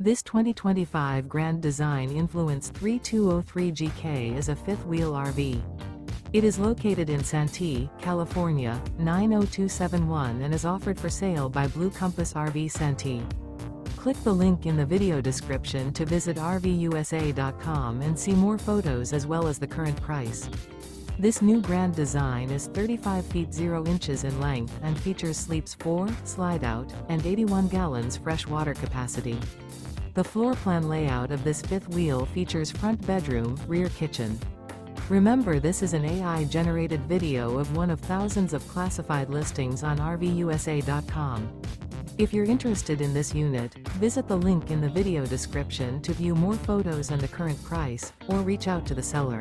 This 2025 Grand Design Influence 3203GK is a fifth-wheel RV. It is located in Santee, California, 90271 and is offered for sale by Blue Compass RV Santee. Click the link in the video description to visit RVUSA.com and see more photos as well as the current price. This new Grand Design is 35 feet 0 inches in length and features sleeps 4, slide-out, and 81 gallons fresh water capacity. The floor plan layout of this fifth wheel features front bedroom, rear kitchen. Remember, this is an AI-generated video of one of thousands of classified listings on RVUSA.com. If you're interested in this unit, visit the link in the video description to view more photos and the current price, or reach out to the seller.